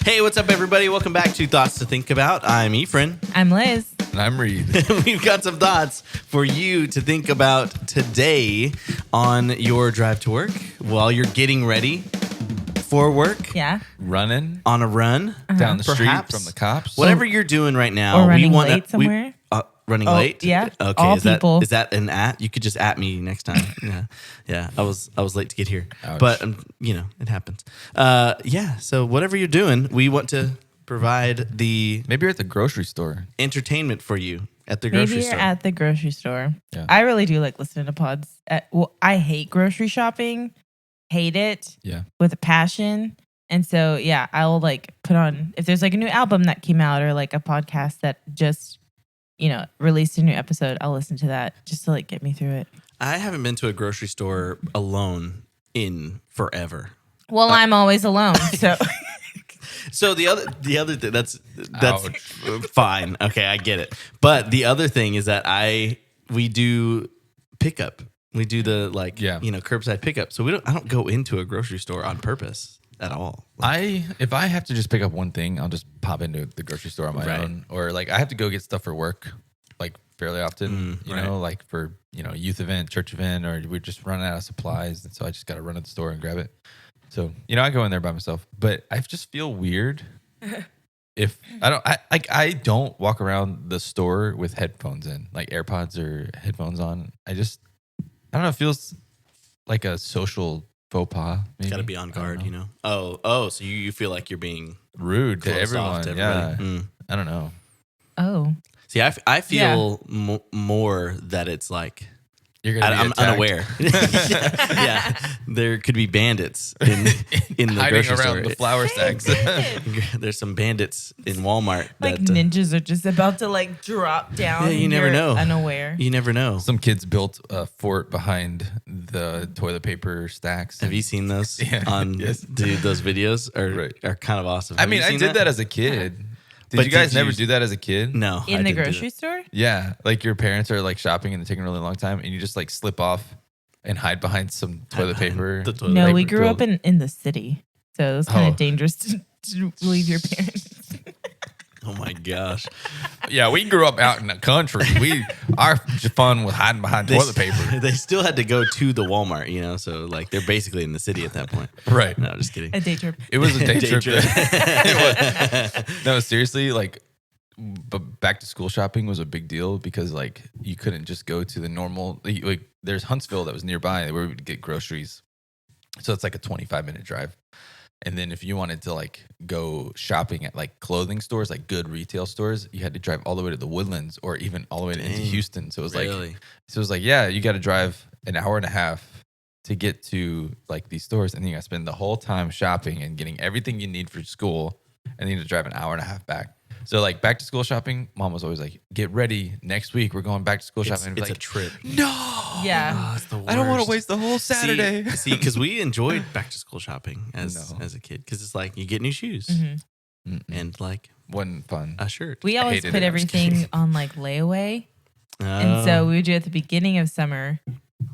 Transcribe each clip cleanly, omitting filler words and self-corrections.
Hey, what's up, everybody? Welcome back to Thoughts to Think About. I'm Efrain. I'm Liz. And I'm Reid. We've got some thoughts for you to think about today on your drive to work, while you're getting ready for work, Yeah. Running on a run, down the Perhaps. street from the cops. whatever you're doing right now. Or running we wanna, late somewhere. Running Oh, late? yeah. Okay. All is people. that an at? You could just at me next time. Yeah. I was late to get here, Ouch. but it happens. Yeah. So whatever you're doing, we want to provide the Maybe you're at the grocery store. entertainment for you at the Maybe grocery you're store. at the grocery store. Yeah. I really do like listening to pods. I hate grocery shopping. Hate it Yeah. with a passion. And so, yeah, I'll like put on, if there's like a new album that came out or like a podcast that just, released a new episode, I'll listen to that just to like get me through it. I haven't been to a grocery store alone in forever. Well, I'm always alone. So So the other thing that's Ouch. fine. Okay, I get it. But the other thing is that we do pickup. We do the curbside pickup. So I don't go into a grocery store on purpose at all. If I have to just pick up one thing, I'll just pop into the grocery store on my own. Or like I have to go get stuff for work like fairly often, like for, youth event, church event, or we're just running out of supplies. And so I just got to run to the store and grab it. So, I go in there by myself, but I just feel weird if I don't walk around the store with headphones in, like AirPods or headphones on. I don't know. It feels like a social faux pas. Got to be on guard, Oh, so you feel like you're being rude to closed off everyone. to Yeah. everybody. I don't know. oh. See, I feel more that it's like You're gonna be I'm attacked. unaware. yeah, there could be bandits in the hiding grocery around store. the flour stacks. There's some bandits in Walmart. Like that, ninjas are just about to like drop down. Yeah, you and never you're know. Unaware. You never know. Some kids built a fort behind the toilet paper stacks. Have you seen those? Yeah. Yes. Dude, those videos are kind of awesome. I Have mean, you I seen did that as a kid. Did But you guys did never you- do that as a kid? No, In I the didn't do grocery that. store? Yeah, like your parents are like shopping and they're taking a really long time, and you just like slip off and hide behind some toilet paper. The toilet No, paper. we grew up in the city, so it was kind Oh. of dangerous to leave your parents. Oh my gosh, Yeah, we grew up out in the country. Our fun was hiding behind toilet paper. They still had to go to the Walmart, so like they're basically in the city at that point. Right. No, just kidding. A day trip. It was a day Day trip. trip. It was. No, seriously, like, but back to school shopping was a big deal because like you couldn't just go to the normal. Like, there's Huntsville that was nearby where we would get groceries, so it's like a 25-minute drive. And then if you wanted to like go shopping at like clothing stores, like good retail stores, you had to drive all the way to the Woodlands or even all the way into Dang. Houston. So it was Really? yeah, you got to drive an hour and a half to get to like these stores, and then you got to spend the whole time shopping and getting everything you need for school, and then you have to drive an hour and a half back. So like back to school shopping, mom was always like, "Get ready, next week we're going back to school shopping." It's like, a trip. no, Yeah. Oh, it's the I don't want worst. to waste the whole Saturday. See, because we enjoyed back to school shopping as No. a kid, because it's like you get new shoes Mm-hmm. and like Wasn't fun. a shirt. We always hated put it. I'm just everything kidding. on like layaway. Oh. And so we would do it at the beginning of summer.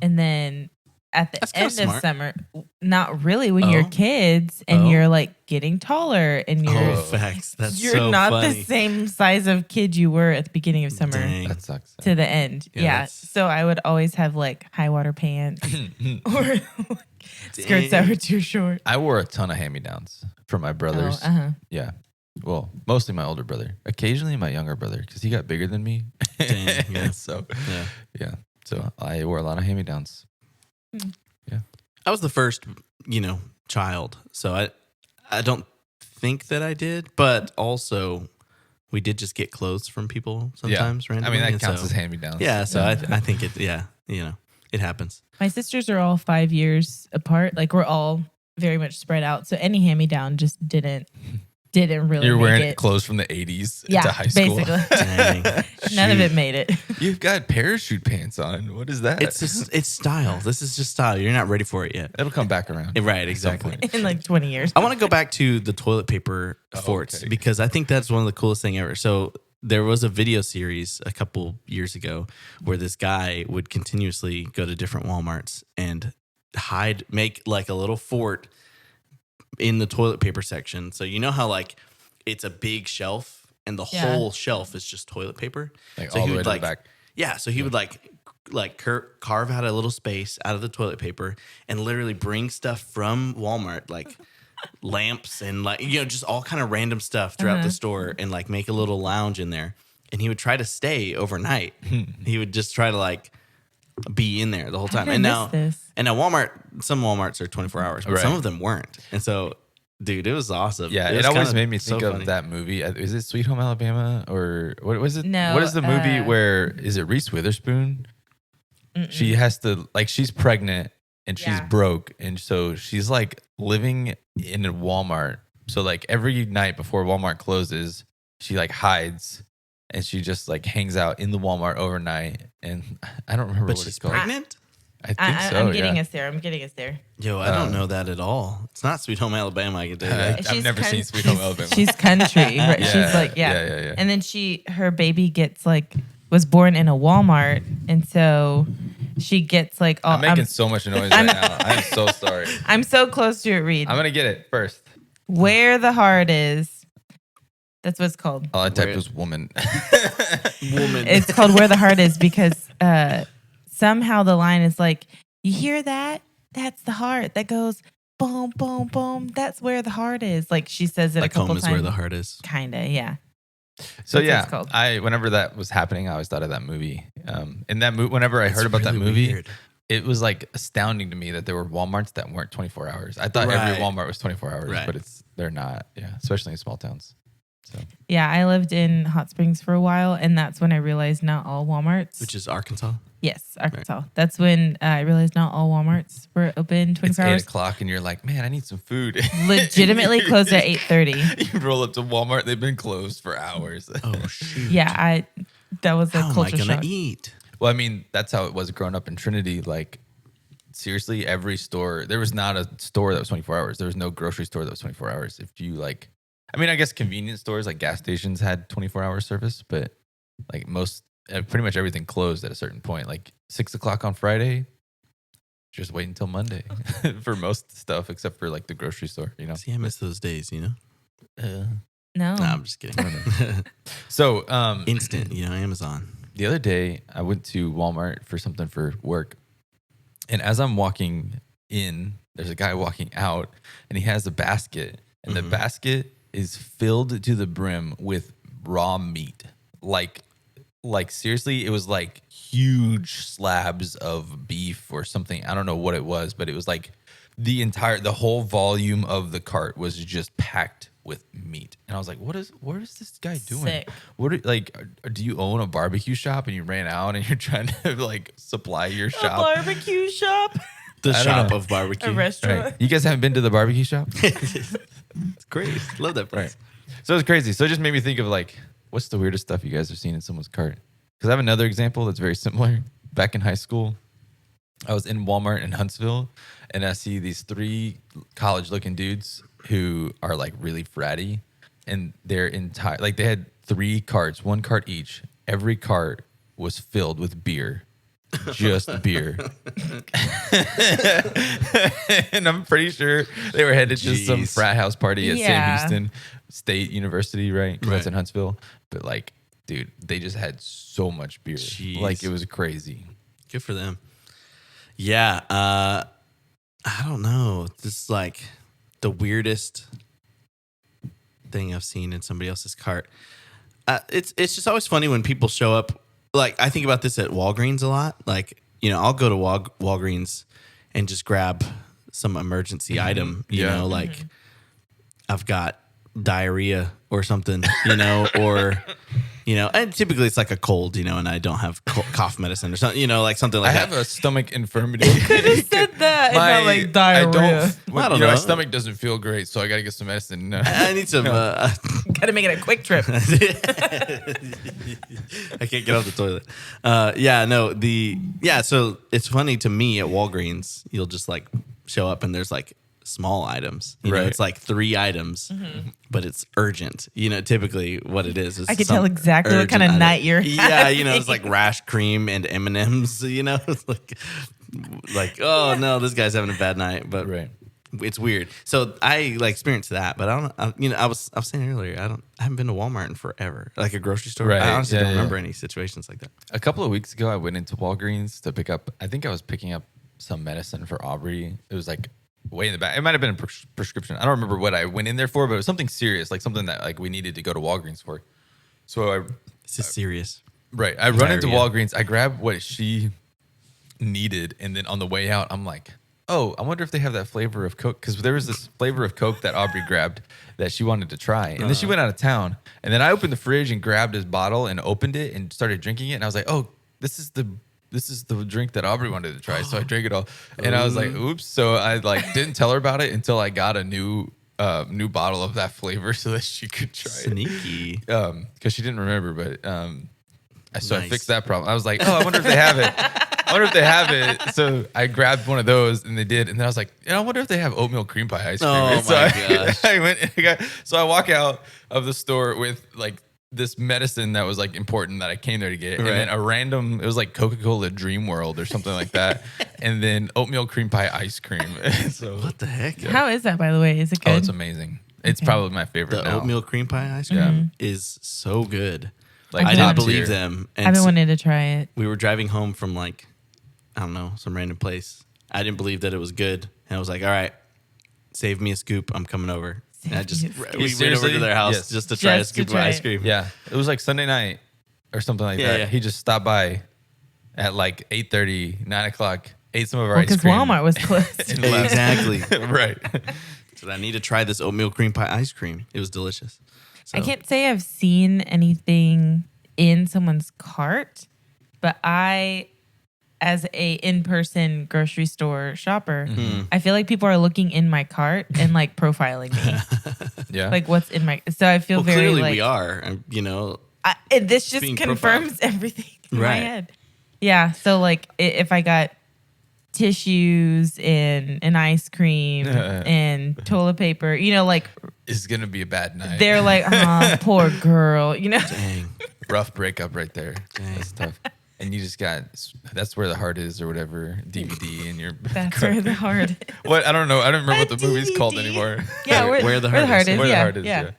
And then at the That's kinda end of smart. summer, not really when you're Oh. kids and Oh. you're like getting taller and you're Oh, facts. That's you're so not funny. the same size of kid you were at the beginning of summer Dang. That sucks. to the end. Yeah, Yeah. that's- So I would always have like high water pants or skirts that Dang. were too short. I wore a ton of hand-me-downs from my brothers. Oh, uh-huh. Yeah. Well, mostly my older brother. Occasionally my younger brother because he got bigger than me. Dang, yeah. So, Yeah. yeah. So I wore a lot of hand-me-downs. I was the first, child, so I don't think that I did, but also we did just get clothes from people sometimes. I Randomly, mean, that and counts so- as hand-me-downs. Yeah, so I think it. Yeah, it happens. My sisters are all 5 years apart. Like we're all very much spread out. So any hand me down just didn't really You're make wearing it. clothes from the 80s Yeah, into high school. basically. Dang. None of Shoot. it made it. You've got parachute pants on. What is that? It's style. This is just style. You're not ready for it yet. It'll come back around. Right, exactly. In like 20 years. I want to go back to the toilet paper forts okay. because I think that's one of the coolest thing ever. So there was a video series a couple years ago where this guy would continuously go to different Walmarts and make like a little fort in the toilet paper section. So you know how like it's a big shelf and the whole shelf is just toilet paper. Like so all he the way would to like, the back. Yeah, so he would carve out a little space out of the toilet paper and literally bring stuff from Walmart, like lamps and like, you know, just all kind of random stuff throughout the store and like make a little lounge in there. And he would try to stay overnight. He would just try to like be in there the whole time. And now Walmart, some Walmarts are 24 hours, but some of them weren't. And so, dude, it was awesome. Yeah, it always made me think of that movie. Is it Sweet Home Alabama or what was it? No. What is the movie where is it Reese Witherspoon? She has to like she's pregnant and she's broke, and so she's like living in a Walmart. So like every night before Walmart closes, she like hides. And she just like hangs out in the Walmart overnight, and I don't remember what it's called. Pregnant? I think so. I'm getting us there. Yo, I don't know that at all. It's not Sweet Home Alabama. I can tell you that. I've never seen Sweet Home Alabama. She's country. Right? She's like yeah. And then her baby gets like was born in a Walmart, and so she gets like all. I'm making so much noise right now. I'm so sorry. I'm so close to it, Reid. I'm gonna get it first. Where the heart is. That's what it's called. All I typed was woman. Woman. It's called Where the Heart Is because somehow the line is like, you hear that? That's the heart that goes boom, boom, boom. That's where the heart is. Like she says it like a couple home times. is where the heart is. Kinda, yeah. So whenever that was happening, I always thought of that movie. In that movie, whenever I heard about that movie, weird. It was like astounding to me that there were Walmarts that weren't 24 hours. I thought every Walmart was 24 hours, but they're not. Yeah, especially in small towns. So. Yeah, I lived in Hot Springs for a while, and that's when I realized not all Walmarts. Which is Arkansas? Yes, Arkansas. Right. That's when I realized not all Walmarts were open 24 hours. It's 8 o'clock, and you're like, man, I need some food. Legitimately closed at 8:30. You roll up to Walmart, they've been closed for hours. Oh, shoot. Yeah, that was a culture shock. How am I going to eat? Well, I mean, that's how it was growing up in Trinity. Like, seriously, every store, there was not a store that was 24 hours. There was no grocery store that was 24 hours. If you like... I mean, I guess convenience stores like gas stations had 24-hour service, but like pretty much everything closed at a certain point. Like 6 o'clock on Friday, just wait until Monday for most stuff, except for like the grocery store, you know? See, I miss those days, you know? No. Nah, I'm just kidding. So, instant, you know, Amazon. The other day, I went to Walmart for something for work. And as I'm walking in, there's a guy walking out, and he has a basket. And the basket is filled to the brim with raw meat. Like seriously, it was like huge slabs of beef or something. I don't know what it was, but it was like the whole volume of the cart was just packed with meat. And I was like, what is this guy doing? Sick. Do you own a barbecue shop and you ran out and you're trying to like supply your shop? A barbecue shop? The shop of barbecue. A restaurant. Right. You guys haven't been to the barbecue shop? It's great. Love that place. Right. So it's crazy. So it just made me think of like, what's the weirdest stuff you guys have seen in someone's cart? Because I have another example that's very similar. Back in high school, I was in Walmart in Huntsville, and I see these 3 college-looking dudes who are like really fratty, and their entire they had 3 carts, 1 cart each. Every cart was filled with beer. Just beer. And I'm pretty sure they were headed to some frat house party at Sam Houston State University, right? That's in Huntsville. But like, dude, they just had so much beer. Jeez. Like, it was crazy. Good for them. Yeah. I don't know. This is like the weirdest thing I've seen in somebody else's cart. It's just always funny when people show up. Like, I think about this at Walgreens a lot. Like, you know, I'll go to Walgreens and just grab some emergency item, you know, like I've got diarrhea or something, you know, or, you know, and typically it's like a cold, you know, and I don't have cough medicine or something, you know, like something like that. I have a stomach infirmity. You could have said that. Not like diarrhea. I don't know. My stomach doesn't feel great, so I got to get some medicine. No. I need some. Got to make it a quick trip. I can't get off the toilet. So it's funny to me at Walgreens, you'll just like show up and there's like small items. You know, it's like 3 items, but it's urgent. You know, typically what it is I can tell exactly what kind of night you're having. Yeah, you know, it's like rash cream and M&Ms, you know, it's like, oh no, this guy's having a bad night. But It's weird. So I like experienced that, but I was saying earlier, I haven't been to Walmart in forever, like a grocery store. Right. I honestly don't remember any situations like that. A couple of weeks ago, I went into Walgreens to pick up. I think I was picking up some medicine for Aubrey. It was like way in the back. It might have been a prescription. I don't remember what I went in there for, but it was something serious, like something that like we needed to go to Walgreens for. So This is serious. Right. I run into Walgreens. I grab what she needed, and then on the way out, I'm like, oh, I wonder if they have that flavor of Coke, because there was this flavor of Coke that Aubrey grabbed that she wanted to try, and then she went out of town, and then I opened the fridge and grabbed his bottle and opened it and started drinking it, and I was like, oh, this is the drink that Aubrey wanted to try, so I drank it all, and I was like, oops. So I like didn't tell her about it until I got a new bottle of that flavor so that she could try it. Sneaky. Because she didn't remember, but Nice. I fixed that problem. I was like, oh, I wonder if they have it. I wonder if they have it. So I grabbed one of those, and they did. And then I was like, I wonder if they have oatmeal cream pie ice cream. Oh, so my gosh. I went and so I walk out of the store with like this medicine that was like important that I came there to get. Right. And then it was like Coca-Cola Dream World or something like that. And then oatmeal cream pie ice cream. So What the heck? How is that, by the way? Is it good? Oh, it's amazing. It's probably my favorite The now. oatmeal cream pie ice cream is so good. Like I top didn't believe tier. them. I've been wanting to try it. We were driving home from like, I don't know, some random place. I didn't believe that it was good. And I was like, all right, save me a scoop. I'm coming over. And I just, we went over to their house just to try a scoop of ice cream. Yeah. It was like Sunday night or something like that. Yeah. He just stopped by at like 8:30, 9 o'clock, ate some of our ice Because cream. Walmart was closed. and left. Exactly. Right. So I need to try this oatmeal cream pie ice cream. It was delicious. So, I can't say I've seen anything in someone's cart, but I, as a in-person grocery store shopper, I feel like people are looking in my cart and like profiling me. Yeah. Like what's in my, so I feel very clearly like, we are, you know. And this just being confirms everything in my Right. head. Yeah. So like if I got tissues and an ice cream and toilet paper, you know, like It's going to be a bad night. they're like, oh, poor girl, you know? Dang. Rough breakup right there. That's tough. And you just got, that's where the heart is or whatever, DVD in your That's where the heart is. What? I don't know. I don't remember what the A movie's called DVD. anymore. Yeah, Where the heart is. Where the yeah, heart is, yeah.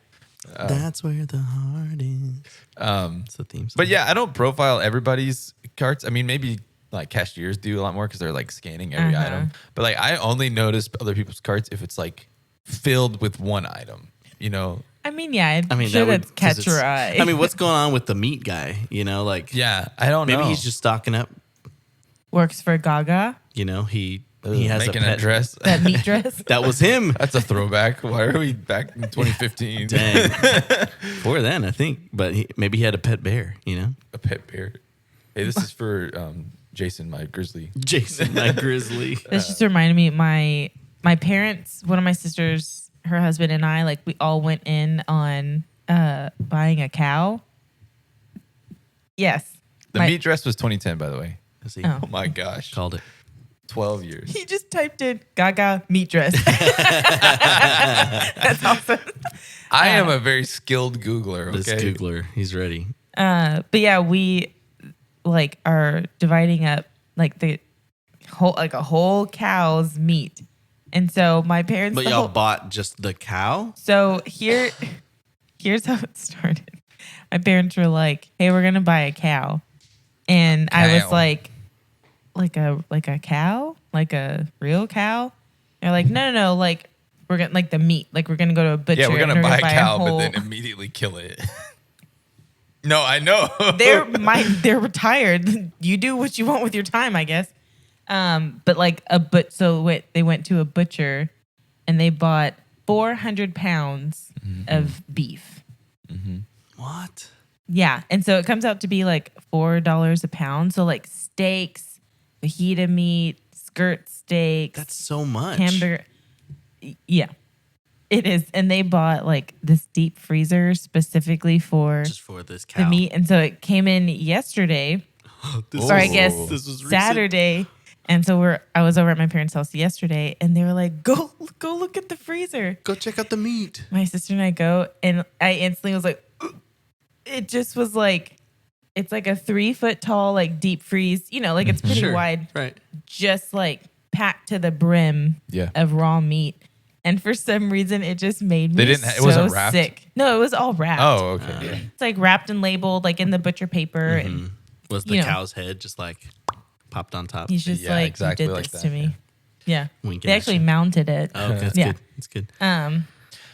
That's where the heart is. It's the theme song. But yeah, I don't profile everybody's carts. I mean, maybe like cashiers do a lot more because they're like scanning every item. But like, I only notice other people's carts if it's like filled with one item, you know? I mean, yeah, I mean, sure that would that's catch 'cause your it's- eye. I mean, what's going on with the meat guy? You know, like Yeah, I don't know. maybe he's just stocking up. Works for Gaga, You know, he has making a pet dress. that meat dress. That was him. That's a throwback. Why are we back in 2015? Dang. Before then, I think, but maybe he had a pet bear. You know, A pet bear. Hey, this is for Jason, my grizzly. Jason, my grizzly. This just reminded me, my parents, one of my sisters, her husband, and I, like we all went in on buying a cow. Yes. The meat dress was 2010, by the way. Let's see. Oh. Oh my gosh. Called it. 12 years. He just typed in Gaga meat dress. That's awesome. I am a very skilled Googler. This Okay. Googler, he's ready. But yeah, we like are dividing up like the whole, like a whole cow's meat. And so my parents, But y'all bought just the cow? so here's how it started. My parents were like, "Hey, we're gonna buy a cow," and I was Cow. like a cow, like a real cow. They're like, no, like we're gonna like the meat, like we're gonna go to a butcher. Yeah, we're and going to buy a cow, whole- but then immediately kill it. No, I know. they're retired. You do what you want with your time, I guess. But like they went to a butcher and they bought 400 pounds of beef. What? Yeah. And so it comes out to be like $4 a pound. So like steaks, fajita meat, skirt steaks, That's so much. hamburger. Yeah, it is. And they bought like this deep freezer specifically for Just for this cow. the meat. And so it came in yesterday, or I guess This was recent. Saturday. And so I was over at my parents' house yesterday and they were like, go look at the freezer. Go check out the meat. My sister and I go, and I instantly was like, "Ugh." It just was like, it's like a 3 foot tall, like deep freeze, you know, like it's pretty Sure. wide, Right. just like packed to the brim of raw meat. And for some reason, it just made me it wasn't wrapped? sick. No, it was all wrapped. Oh, okay. It's like wrapped and labeled, like in the butcher paper. And was the cow's head just like popped on top? He's just like, exactly you did this to me. Yeah. They actually mounted it. Oh, okay. That's good. That's good.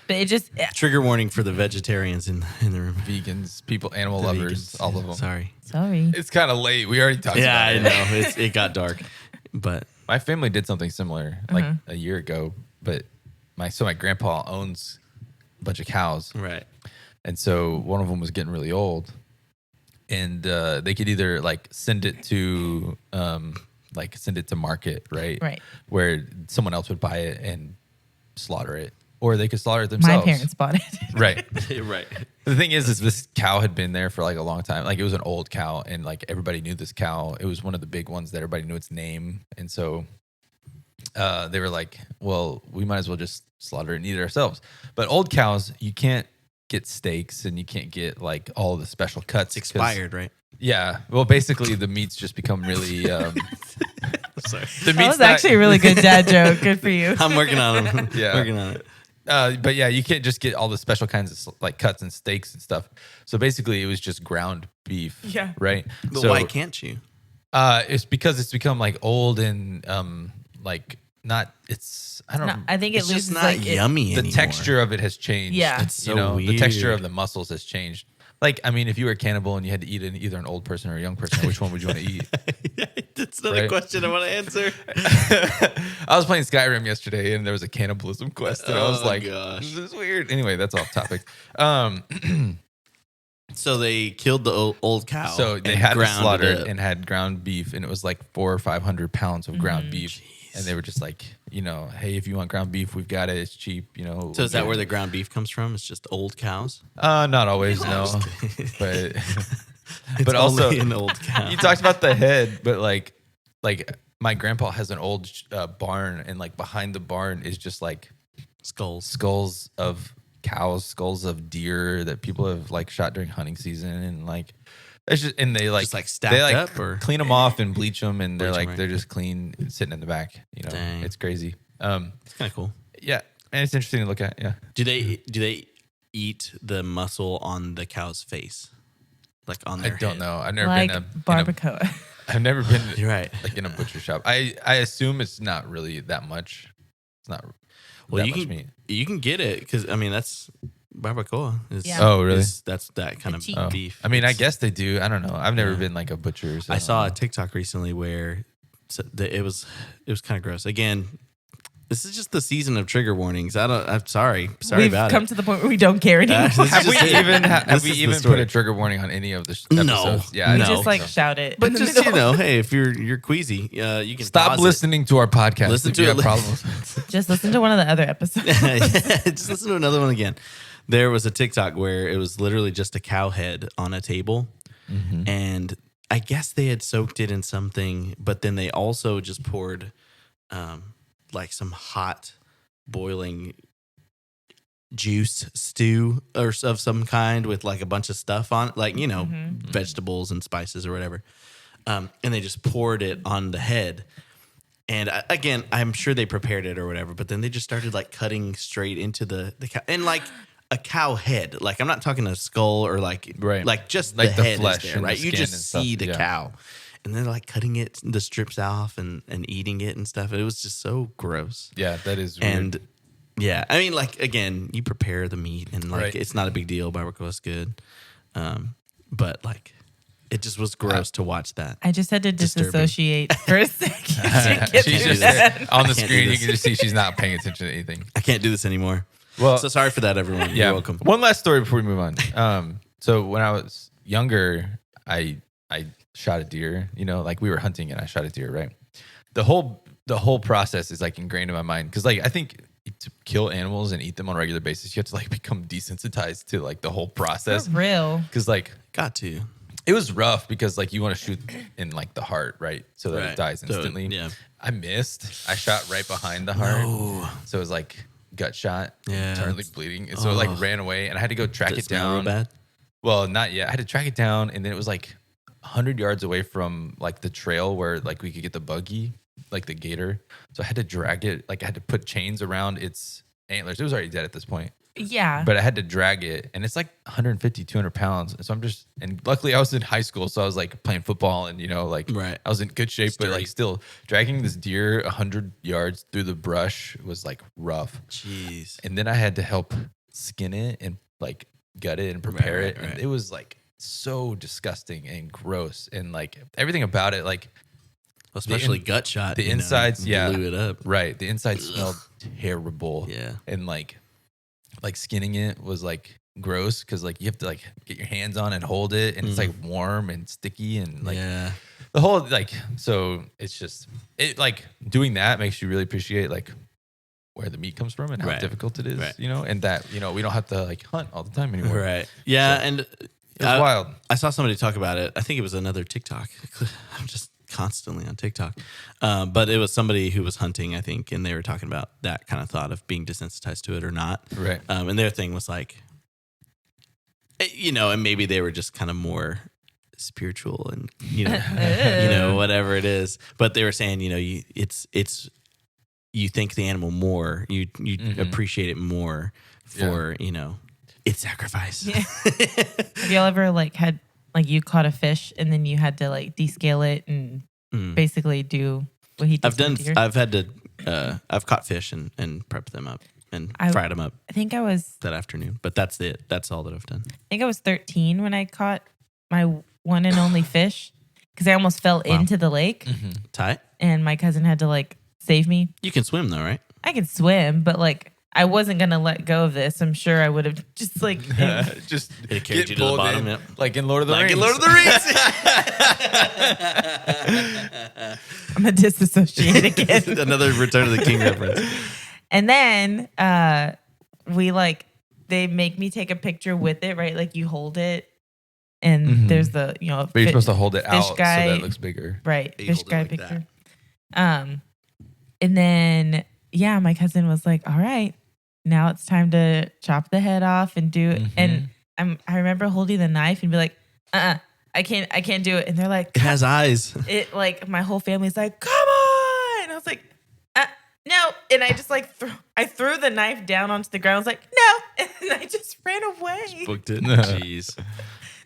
But it just... Trigger warning for the vegetarians in the room. Vegans, people, animal lovers, vegans, all of them. Sorry. It's kind of late. We already talked about it. Yeah, I know. It got dark. But my family did something similar like a year ago. But my grandpa owns a bunch of cows. Right. And so one of them was getting really old. And they could either like send it to market, right? Right. Where someone else would buy it and slaughter it. Or they could slaughter it themselves. My parents bought it. Right. Right. The thing is this cow had been there for like a long time. Like it was an old cow and like everybody knew this cow. It was one of the big ones that everybody knew its name. And so they were like, well, we might as well just slaughter it and eat it ourselves. But old cows, you can't get steaks and you can't get like all the special cuts. It's expired, right? Yeah. Well, basically the meats just become really... Sorry. That was actually a really good dad joke. Good for you. I'm working on it. Yeah. Working on it. But yeah, you can't just get all the special kinds of like cuts and steaks and stuff. So basically, it was just ground beef. Yeah. Right. But so, why can't you? It's because it's become like old and like not. It's I don't. No, I think it's loses just not like yummy the anymore. texture of it has changed. Yeah. It's so the weird. texture of the muscles has changed. Like, I mean, if you were a cannibal and you had to eat either an old person or a young person, which one would you want to eat? That's not a question I want to answer. I was playing Skyrim yesterday and there was a cannibalism quest and I was like, gosh. This is weird. Anyway, that's off topic. So they killed the old cow. So they had to slaughter it and had ground beef and it was like 400 or 500 pounds of ground beef. Jeez. And they were just like, hey, if you want ground beef, we've got it. It's cheap, So is that where the ground beef comes from? It's just old cows? Not always, no. But It's also only an old cow. You talked about the head, but like my grandpa has an old barn, and like behind the barn is just like skulls of cows, skulls of deer that people have like shot during hunting season, and like it's just and they like just like stacked they like up or clean them off and bleach them, and they're like right. they're just clean sitting in the back. Dang. It's crazy. It's kind of cool. Yeah, and it's interesting to look at. Yeah. Do they eat the muscle on the cow's face, like on their? I don't head? know. I've never like been barbacoa. I've never been You're right. like in a butcher shop. I assume it's not really that much. It's not. Well, that you much can meat. you can get it because I mean that's barbacoa. Yeah. Oh, really? That's that kind of cheek. beef. I mean, I It's- guess they do. I don't know. I've never Yeah. been like a butcher. So I saw a TikTok recently where it was kind of gross. Again, this is just the season of trigger warnings. I'm sorry We've about come it. to the point where we don't care anymore. This is Have we just it. even have This we is the even story. put a trigger warning on any of the No. episodes? Yeah, I we know. just like shout it. But in the just middle. hey, if you're queasy, you can Stop pause it. listening to our podcast. Listen if to you it. have problems. Just listen to one of the other episodes. Just listen to another one again. There was a TikTok where it was literally just a cow head on a table, and I guess they had soaked it in something, but then they also just poured like some hot boiling juice stew or of some kind with like a bunch of stuff on it, like vegetables and spices or whatever, and they just poured it on the head. And again, I'm sure they prepared it or whatever, but then they just started like cutting straight into the cow and like a cow head. Like I'm not talking a skull or like just Like the the head flesh is there, and the right? You skin just and stuff, see the yeah. cow, and they're like cutting the strips off and eating it and stuff. It was just so gross. Yeah, that is weird. And yeah, I mean, like again, you prepare the meat and like Right. it's not a big deal. Barbacoa is good, but like. It just was gross to watch that. I just had to Disturbing. disassociate for a second. to get she's through just that. on the Can't do screen. You this. can just see she's not paying attention to anything. I can't do this anymore. Well, So sorry for that, everyone. yeah. You're welcome. One last story before we move on. So when I was younger, I shot a deer. Like we were hunting and I shot a deer. Right. The whole process is like ingrained in my mind because like I think to kill animals and eat them on a regular basis, you have to like become desensitized to like the whole process. For real. Because like Got to. it was rough because like you want to shoot in like the heart, right? So that it dies So, instantly. yeah. I missed. I shot right behind the heart. No. So it was like gut shot, Yeah, internally bleeding. And so it like ran away and I had to go track Did it smell real down. bad? Well, not yet. I had to track it down and then it was like 100 yards away from like the trail where like we could get the buggy like the gator. So I had to drag it. Like I had to put chains around its antlers. It was already dead at this point. Yeah. But I had to drag it, and it's like 150, 200 pounds. So and luckily I was in high school, so I was like playing football and, like I was in good shape, but like still dragging this deer 100 yards through the brush was like rough. Jeez. And then I had to help skin it and like gut it and prepare it. And it was like so disgusting and gross. And like everything about it, like especially gut shot. The insides, blew it up. Right. The inside smelled terrible. Yeah. And like skinning it was like gross because like you have to like get your hands on and hold it, and it's like warm and sticky and like the whole like, so it's just like doing that makes you really appreciate like where the meat comes from and how difficult it is, and that we don't have to like hunt all the time anymore. Right. Yeah. So, and it's wild. I saw somebody talk about it. I think it was another TikTok. I'm just constantly on TikTok. But it was somebody who was hunting, I think, and they were talking about that kind of thought of being desensitized to it or not. Right. And their thing was like, and maybe they were just kind of more spiritual and, whatever it is. But they were saying, you think the animal more, you appreciate it more for, its sacrifice. Yeah. Have y'all ever like had, like you caught a fish and then you had to like descale it and basically do what he did? I've caught fish and prepped them up and fried them up. I think I was that afternoon, but that's it. That's all that I've done. I think I was 13 when I caught my one and only fish because I almost fell into the lake. Tight. And my cousin had to like save me. You can swim though, right? I can swim, but like I wasn't gonna let go of this. I'm sure I would have just like just it carried you to the bottom, like in Lord of the Rings. In Lord of the Rings. I'm gonna disassociate again. Another Return of the King reference. And then they make me take a picture with it, right? Like you hold it, and there's the but you're supposed to hold it out guy, so that it looks bigger, right? You Fish guy like picture. And then my cousin was like, "All right, now it's time to chop the head off and do it." And I remember holding the knife and be like, I can't do it. And they're like, it has eyes. It like my whole family's like, come on. And I was like, no. And I just like threw the knife down onto the ground. I was like, no. And I just ran away. Just booked it. Jeez.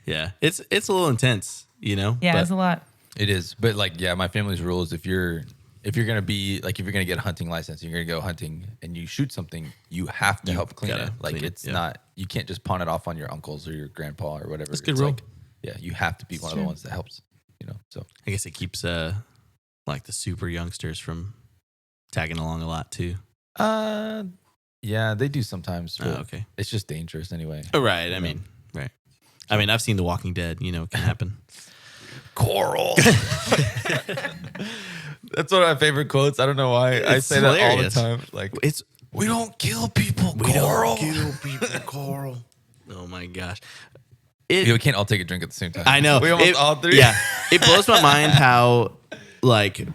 Yeah. It's a little intense, Yeah, but it's a lot. It is. But like, my family's rule is if you're gonna get a hunting license, you're gonna go hunting and you shoot something, you have to help clean it. Like it's not, you can't just pawn it off on your uncles or your grandpa or whatever. That's a good rule. Like, you have to be one of the ones that helps. So I guess it keeps like the super youngsters from tagging along a lot too. Yeah, they do sometimes. Okay. It's just dangerous anyway. Right. I mean, right. I mean, I've seen The Walking Dead. It can happen. Coral. That's one of my favorite quotes. I don't know why I say hilarious. That all the time. Like we don't kill people. Coral. Coral. Oh my gosh. We can't all take a drink at the same time. I know. We almost all three. Yeah. It blows my mind how like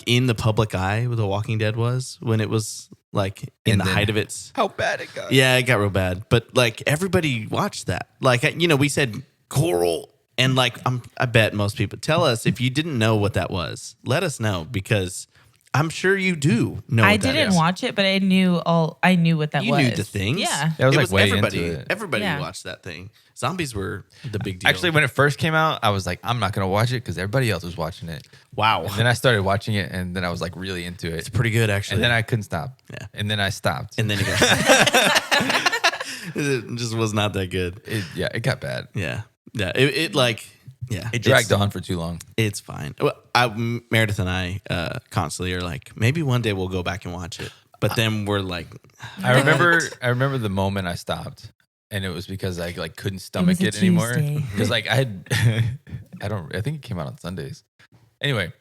in the public eye what The Walking Dead was when it was like in the height of its. How bad it got. Yeah, it got real bad. But like everybody watched that. Like, we said coral. And like, I bet most people tell us if you didn't know what that was, let us know because I'm sure you do know. I didn't watch it, but I knew what that was. You knew the things. Yeah, it was like way everybody. Into it. Everybody watched that thing. Zombies were the big deal. Actually, when it first came out, I was like, I'm not gonna watch it because everybody else was watching it. Wow. And then I started watching it, and then I was like really into it. It's pretty good, actually. And then I couldn't stop. Yeah. And then I stopped. And then it just was not that good. It got bad. Yeah. Yeah. It dragged on for too long. It's fine. Well, Meredith and I constantly are like, maybe one day we'll go back and watch it. But then we're like, I remember the moment I stopped, and it was because I like couldn't stomach it anymore. Because like I think it came out on Sundays. Anyway,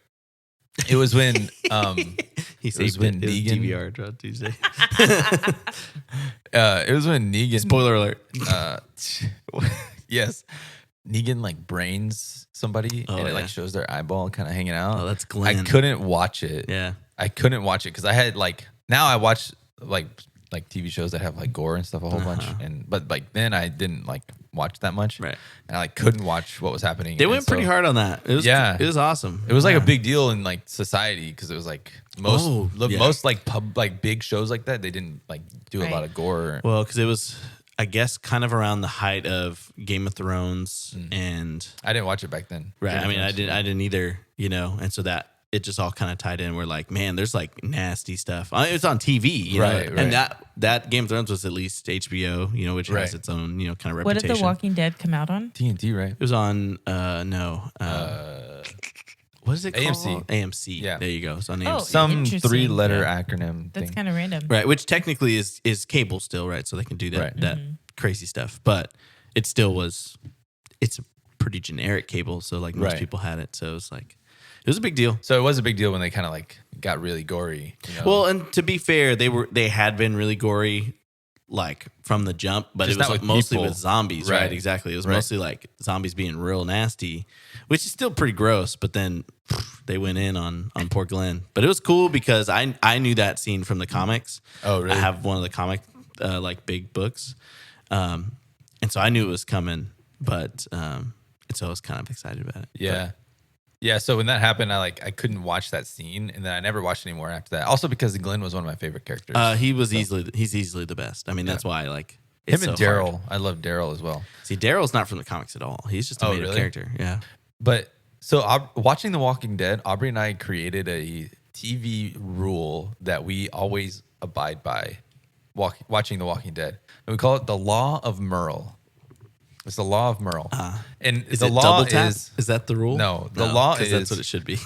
it was when he said when Negan DVR on Tuesday. It was when Negan. Spoiler alert. Yes. Negan like brains somebody and it like shows their eyeball kind of hanging out. Oh, that's Glenn. I couldn't watch it. Yeah. I couldn't watch it because I had like, now I watch like like TV shows that have like gore and stuff a whole bunch. But like then I didn't like watch that much. Right. And I like couldn't watch what was happening. They went pretty hard on that. It was awesome. It was like a big deal in like society because it was like most like big shows like that, they didn't like do a lot of gore. Well, because it was, I guess, kind of around the height of Game of Thrones, and I didn't watch it back then. Right. I mean, I didn't either, you know, and so that it just all kind of tied in. We're like, man, there's like nasty stuff. It's on TV, you know, and that Game of Thrones was at least HBO, you know, which has its own, you know, kind of reputation. What did The Walking Dead come out on? TNT, right? It was on what is it AMC. called? AMC. Yeah. There you go. It's on AMC. Oh, Some interesting. 3-letter acronym That's thing. kind of random. Right, which technically is cable still, right? So they can do that that crazy stuff. But it still was, it's a pretty generic cable, so like most people had it. So it was like, it was a big deal. So it was a big deal when they kind of like got really gory. You know? Well, and to be fair, they had been really gory like from the jump, but Just it was not like with mostly people. with zombies, right? Exactly. It was mostly like zombies being real nasty, which is still pretty gross, but then they went in on poor Glenn. But it was cool because I knew that scene from the comics. Oh, really? I have one of the comic like big books. And so I knew it was coming, but and so I was kind of excited about it. Yeah. Yeah, so when that happened, I couldn't watch that scene, and then I never watched anymore after that. Also because Glenn was one of my favorite characters. He's easily the best. I mean, that's why I like him and Daryl. I love Daryl as well. See, Daryl's not from the comics at all. He's just a made-up character. Yeah. But so watching The Walking Dead, Aubrey and I created a TV rule that we always abide by watching The Walking Dead, and we call it the Law of Merle. It's the Law of Merle. And Is the it law double tap? is that the rule? No, the law is that's what it should be.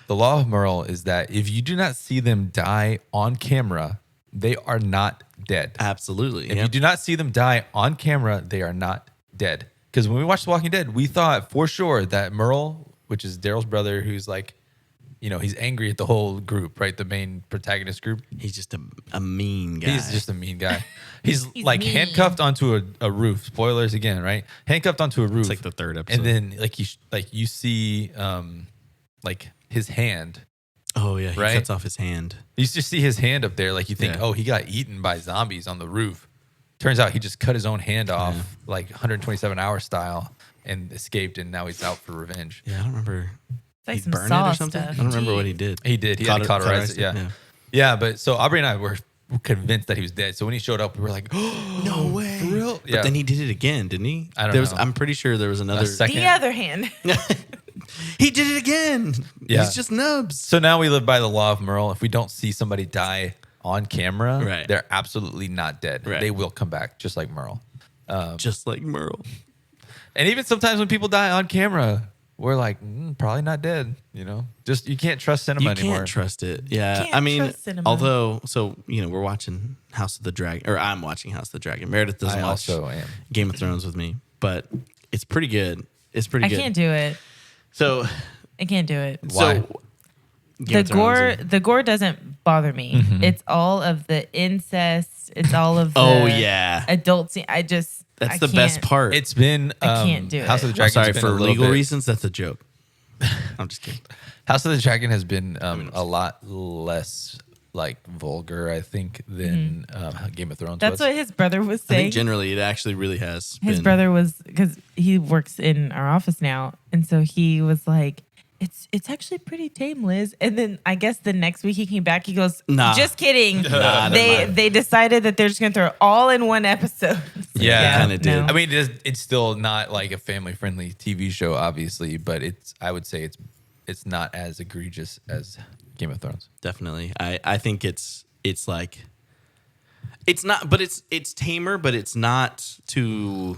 The Law of Merle is that if you do not see them die on camera, they are not dead. Absolutely. If you do not see them die on camera, they are not dead. Because when we watched The Walking Dead, we thought for sure that Merle, which is Daryl's brother, who's like, you know, he's angry at the whole group, right? The main protagonist group. He's just a mean guy. He's just a mean guy. He's like mean. handcuffed onto a roof. Spoilers again, right? Handcuffed onto a roof. It's like the third episode. And then like you see like his hand. Oh yeah, he right? cuts off his hand. You just see his hand up there. Like you think, oh, he got eaten by zombies on the roof. Turns out he just cut his own hand off, like 127 hour style, and escaped, and now he's out for revenge. Yeah, I don't remember. Like He some burned Saw it or something? stuff. I don't remember what he did. He did. He had to cauterize it. Yeah. Yeah, but so Aubrey and I were convinced that he was dead. So when he showed up, we were like, oh, No way. for real? But then he did it again, didn't he? I don't there was, know. I'm pretty sure there was another. second- The other hand. He did it again. Yeah. He's just nubs. So now we live by the law of Merle. If we don't see somebody die on camera, Right. they're absolutely not dead. Right. They will come back, just like Merle. Just like Merle. And even sometimes when people die on camera, we're like, probably not dead. You know, just you can't trust cinema You can't anymore. trust it. Yeah. Can't I mean, trust cinema. although, so, you know, we're watching House of the Dragon, or I'm watching House of the Dragon. Meredith doesn't I watch also am. Game of Thrones with me, but it's pretty good. It's pretty I good. can't do it. So, I can't do it. Why? Game of Thrones The gore doesn't bother me. It's all of the incest. It's all of the Oh, yeah. adult scene. That's That's the best part. It's been I can't do House it. of the Dragon. I'm sorry, for legal reasons, that's a joke. I'm just kidding. House of the Dragon has been a lot less like vulgar, I think, than Game of Thrones. That's was. what his brother was I saying. think generally it actually really has His been. brother was, because he works in our office now, and so he was like, it's actually pretty tame, Liz. And then I guess the next week he came back, he goes, Nah. just kidding. Nah, never mind. they decided that they're just gonna throw it all in one episode. Yeah, kinda did. I mean, it's still not like a family-friendly TV show, obviously, but I would say it's not as egregious as Game of Thrones. Definitely. I think it's like, it's not, but it's tamer, but it's not to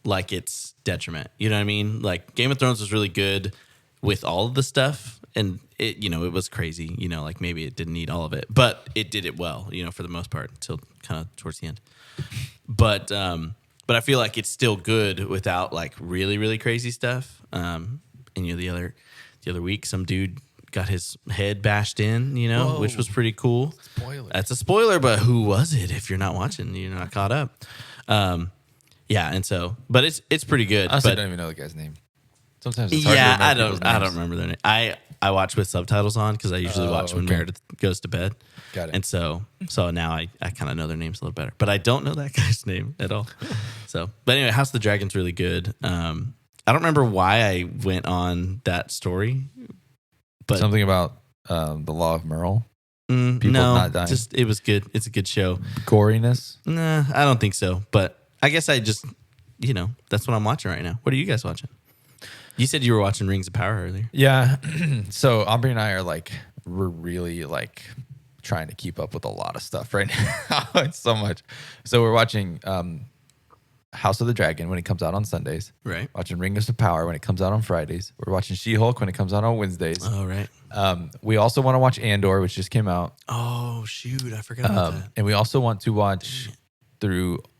like its detriment. You know what I mean? Like Game of Thrones was really good with all of the stuff, and it, you know, it was crazy, you know, like maybe it didn't need all of it, but it did it well, you know, for the most part until kind of towards the end. But I feel like it's still good without like really, really crazy stuff. And you know, the other week, some dude got his head bashed in, you know, which was pretty cool. Spoiler. That's a spoiler, but who was it? If you're not watching, you're not caught up. Yeah, and so, but it's pretty good. Honestly, I but don't even know the guy's name. Sometimes it's hard to yeah, remember people's I don't names. remember their name. I watch with subtitles on because I usually watch when Meredith goes to bed. Got it. And so now I kind of know their names a little better, but I don't know that guy's name at all. But anyway, House of the Dragon's really good. I don't remember why I went on that story, but something about the Law of Merle. People not dying. Just it was good. It's a good show. Goriness? Nah, I don't think so. But I guess I just, that's what I'm watching right now. What are you guys watching? You said you were watching Rings of Power earlier. Yeah. So Aubrey and I are we're really trying to keep up with a lot of stuff right now. It's so much. So we're watching House of the Dragon when it comes out on Sundays. Right. Watching Rings of Power when it comes out on Fridays. We're watching She-Hulk when it comes out on Wednesdays. Oh, right. We also want to watch Andor, which just came out. Oh, shoot. I forgot about that. And we also want to watch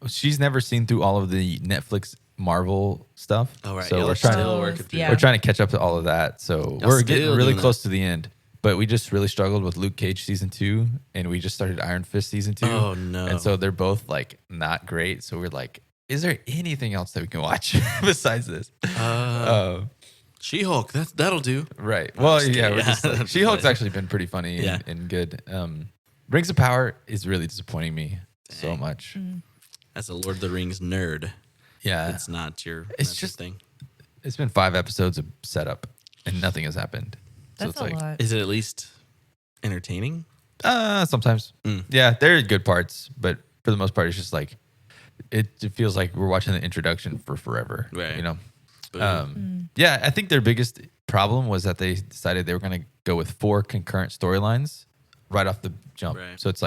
she's never seen through all of the Netflix Marvel stuff. Oh, right. So we're trying to catch up to all of that. So we're getting really close to the end. But we just really struggled with Luke Cage season 2, and we just started Iron Fist season 2. Oh, no. And so they're both not great. So we're like, is there anything else that we can watch besides this? She-Hulk, that'll do. Right. Well, yeah. She-Hulk's actually been pretty funny and good. Rings of Power is really disappointing me so much. As a Lord of the Rings nerd. Yeah. It's not your thing. It's been 5 episodes of setup, and nothing has happened. That's so it's a lot. Is it at least entertaining? Sometimes. Yeah, there are good parts, but for the most part, it's just it feels like we're watching the introduction for forever. Right. Yeah, I think their biggest problem was that they decided they were going to go with 4 concurrent storylines right off the jump. Right. So it's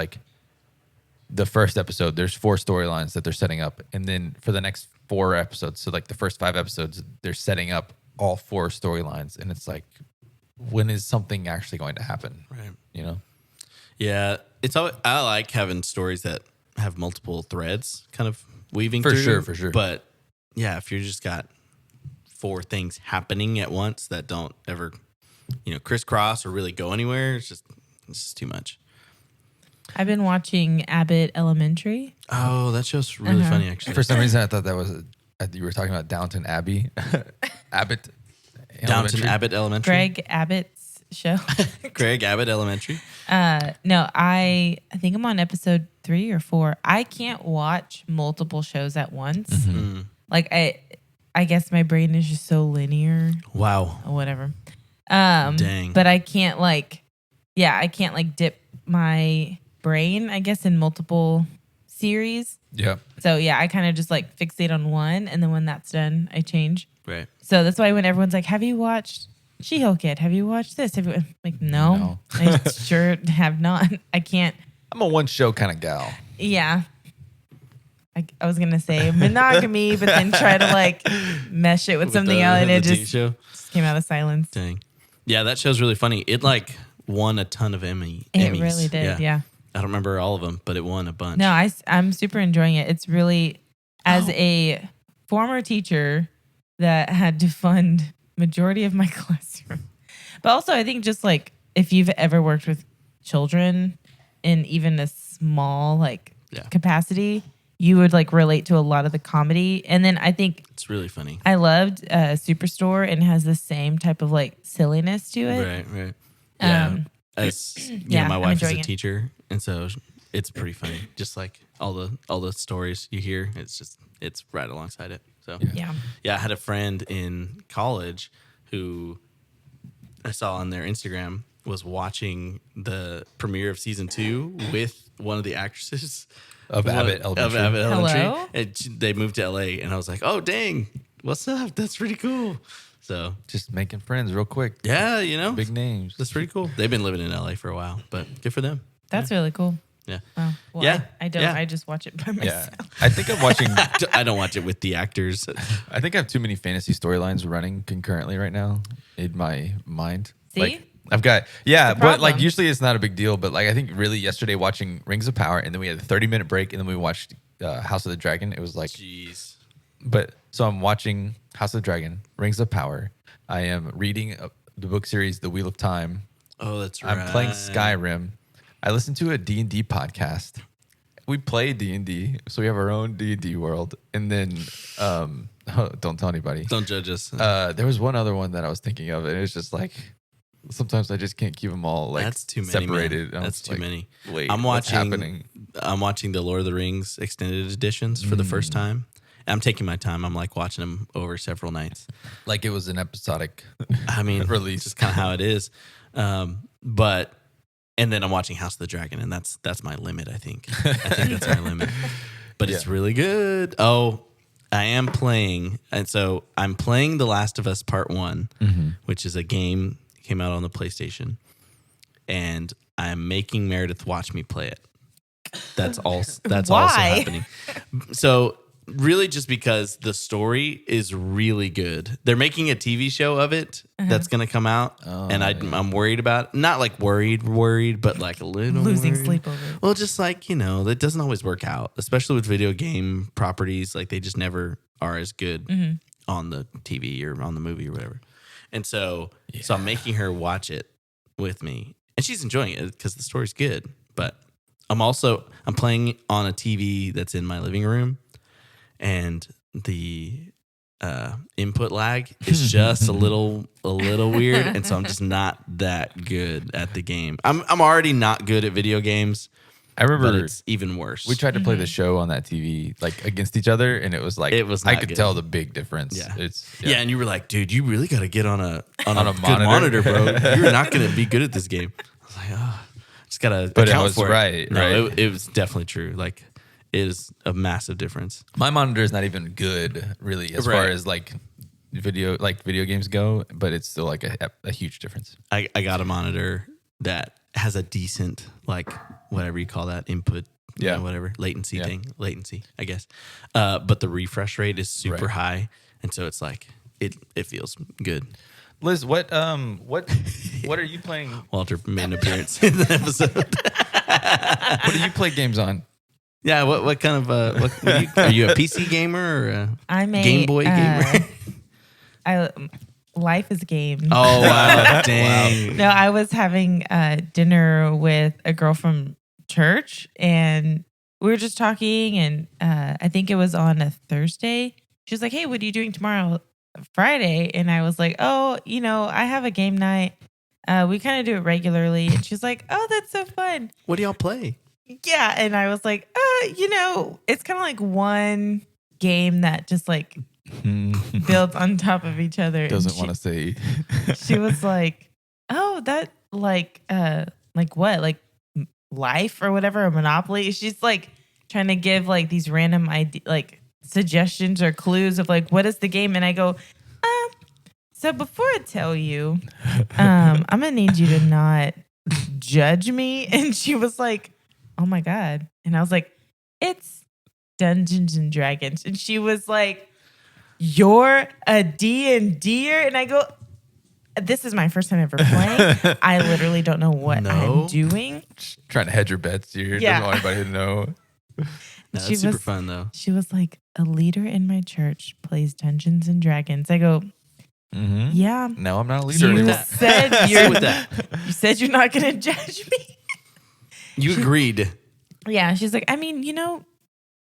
the first episode, there's 4 storylines that they're setting up. And then for the next 4 episodes, so the first 5 episodes, they're setting up all 4 storylines. And it's when is something actually going to happen? Right. Yeah. I like having stories that have multiple threads kind of weaving through. For sure. But yeah, if you just got 4 things happening at once that don't ever, crisscross or really go anywhere, it's just too much. I've been watching Abbott Elementary. Oh, that show's really funny, actually. For some reason, I thought that was you were talking about Downton Abbey. Abbott Elementary. Greg Abbott's show. Greg Abbott Elementary. No, I think I'm on episode 3 or 4. I can't watch multiple shows at once. Mm-hmm. I guess my brain is just so linear. Wow. Or whatever. Dang. But I can't I can't dip my brain, I guess, in multiple series. Yeah. So yeah, I kind of just fixate on one, and then when that's done, I change. Right. So that's why when everyone's like, "Have you watched She-Hulk yet? Have you watched this?" I'm like, no. I sure have not. I can't. I'm a one show kind of gal. Yeah. I was gonna say monogamy, but then try to mesh it with something else, and it just came out of silence. Dang. Yeah, that show's really funny. It won a ton of Emmys. It really did. Yeah. I don't remember all of them, but it won a bunch. No, I'm super enjoying it. It's really, as a former teacher that had to fund majority of my classroom, but also I think just if you've ever worked with children in even a small capacity, you would relate to a lot of the comedy. And then I think it's really funny. I loved Superstore, and has the same type of silliness to it. Right. Yeah. My wife is a teacher, and so it's pretty funny. Just all the stories you hear, it's right alongside it. So yeah. I had a friend in college who I saw on their Instagram was watching the premiere of season 2 with one of the actresses of Abbott Elementary. Hello? And they moved to LA, and I was like, "Oh, dang, what's up? That's pretty cool." So just making friends real quick. Yeah, big names. That's pretty cool. They've been living in LA for a while, but good for them. That's really cool. Yeah. Well, yeah. I don't. Yeah. I just watch it by myself. Yeah. I think I'm watching. I don't watch it with the actors. I think I have too many fantasy storylines running concurrently right now in my mind. See? I've got, but usually it's not a big deal. But I think really yesterday watching Rings of Power, and then we had a 30-minute break, and then we watched House of the Dragon. It was jeez. But so I'm watching House of the Dragon, Rings of Power. I am reading the book series, The Wheel of Time. Oh, that's right. I'm playing Skyrim. I listened to a D&D podcast. We play D&D, so we have our own D&D world. And then, don't tell anybody. Don't judge us. There was one other one that I was thinking of, and it was just sometimes I just can't keep them all like that's too many, separated. That's too many. Wait, I'm what's watching. happening? I'm watching the Lord of the Rings extended editions for the first time. I'm taking my time. I'm like watching them over several nights. Like it was an episodic. I mean, release. It's kind of how it is. But and then I'm watching House of the Dragon, and that's my limit. I think that's my limit. But it's really good. Oh, I am playing, and so I'm playing The Last of Us Part 1, which is a game came out on the PlayStation, and I'm making Meredith watch me play it. That's all. That's also happening. So really, just because the story is really good, they're making a TV show of it that's going to come out, and I'm worried about. Not like worried, but like a little losing worried. sleep over it. Well, just like that doesn't always work out, especially with video game properties. Like they just never are as good on the TV or on the movie or whatever. And so I'm making her watch it with me, and she's enjoying it because the story's good. But I'm playing on a TV that's in my living room, and the input lag is just a little weird, and so I'm just not that good at the game. I'm already not good at video games. I remember but it's even worse. We tried to play the show on that TV like against each other, and it was like I could tell the big difference. Yeah, and you were like, dude, you really got to get on a good monitor, bro. You're not going to be good at this game. I was like, just got to. But it was right. No, it was definitely true. Like, it is a massive difference. My monitor is not even good, really, as far as like video games go, but it's still like a huge difference. I got a monitor that has a decent, like, whatever you call that, input, whatever, latency thing, I guess. But the refresh rate is super high, and so it's like, it feels good. Liz, what are you playing? Walter made an appearance in the episode. What do you play games on? Yeah, what kind of, are you a PC gamer or I'm a Game Boy gamer? Life is a game. Oh, wow. Dang. No, I was having dinner with a girl from church, and we were just talking, and I think it was on a Thursday. She was like, hey, what are you doing tomorrow, Friday? And I was like, oh, I have a game night. We kind of do it regularly. And she's like, oh, that's so fun. What do y'all play? Yeah. And I was like, it's kind of like one game that just like builds on top of each other. Doesn't want to say. She was like, oh, that like what? Like Life or whatever, or Monopoly. She's like trying to give like these random suggestions or clues of like, what is the game? And I go, so before I tell you, I'm going to need you to not judge me. And she was like, oh my God. And I was like, it's Dungeons and Dragons. And she was like, you're a D&D-er? And I go, this is my first time ever playing. I literally don't know what I'm doing. Just trying to hedge your bets. You don't want anybody to know. No, it's super fun though. She was like, a leader in my church plays Dungeons and Dragons. I go, yeah. No, I'm not a leader. You said you're not going to judge me. You agreed. Yeah. She's like, I mean,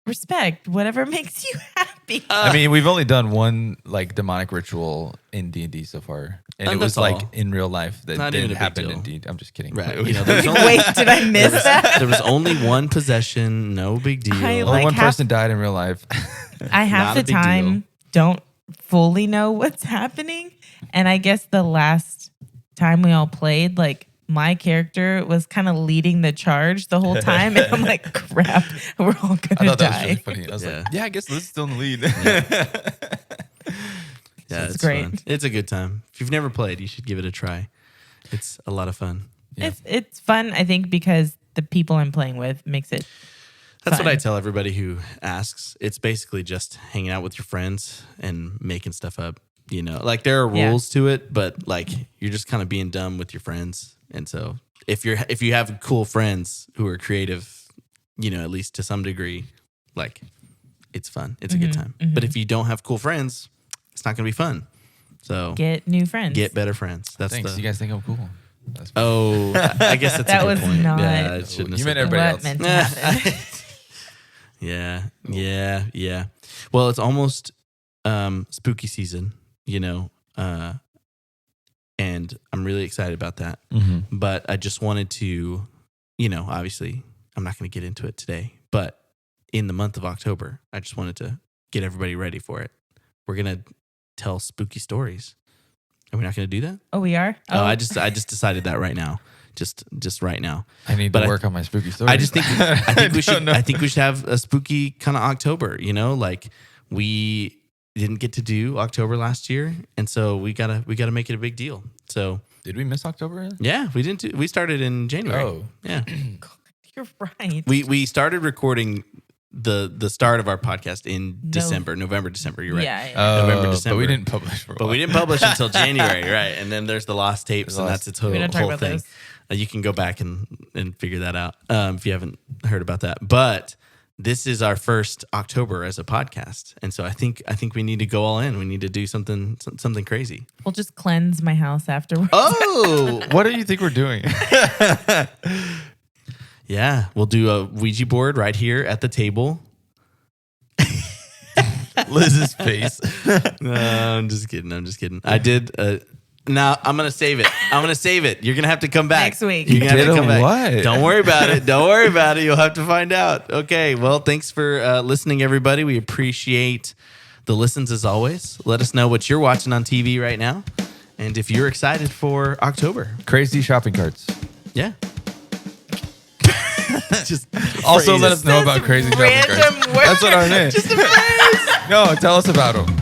respect whatever makes you happy. I mean, we've only done one like demonic ritual in D&D so far, and it was like in real life that didn't happen in D&D. I'm just kidding. Right? Wait, did I miss that? There was only one possession. No big deal. Only one person died in real life. I half the time don't fully know what's happening, and I guess the last time we all played, like, my character was kind of leading the charge the whole time, and I'm like, crap, we're all gonna die. I thought that was really funny. I was like, I guess Liz is still in the lead. Yeah, it's great. Fun. It's a good time. If you've never played, you should give it a try. It's a lot of fun. Yeah. It's fun, I think, because the people I'm playing with makes it That's fun. what I tell everybody who asks. It's basically just hanging out with your friends and making stuff up. Like there are rules to it, but like you're just kind of being dumb with your friends. And so if you have cool friends who are creative, at least to some degree, like it's fun. It's a good time. But if you don't have cool friends, it's not going to be fun. So get new friends. Get better friends. Thanks. You guys think I'm cool? I guess that's that a good point. Not yeah, I shouldn't have you said meant everybody else. Meant to happen. Yeah. Well, it's almost spooky season, and and I'm really excited about that. But I just wanted to, obviously I'm not going to get into it today, but in the month of October, I just wanted to get everybody ready for it. We're going to tell spooky stories. Are we not going to do that? Oh, we are? Oh, I just decided that right now. Just right now. I need to work on my spooky stories. I just think I think we should have a spooky kind of October, like we didn't get to do October last year, and so we got to make it a big deal. So, did we miss October? Yeah, we didn't we started in January. Oh. Yeah. You're right. We started recording the start of our podcast in November, December. You're right. Yeah. November, December. But we didn't publish for a while. But we didn't publish until January, right? And then there's the lost tapes, and that's its whole thing. You can go back and figure that out if you haven't heard about that. But this is our first October as a podcast, and so I think we need to go all in. We need to do something crazy. We'll just cleanse my house afterwards. Oh, what do you think we're doing? Yeah, we'll do a Ouija board right here at the table. Liz's face. No, I'm just kidding. I did. Now I'm gonna save it. You're gonna have to come back next week. You're gonna have to come back. What? Don't worry about it. You'll have to find out. Okay. Well, thanks for listening, everybody. We appreciate the listens as always. Let us know what you're watching on TV right now, and if you're excited for October. Crazy shopping carts. Yeah. Just also let us know about crazy shopping carts. Random word. That's what I meant. Just a phrase. No, tell us about them.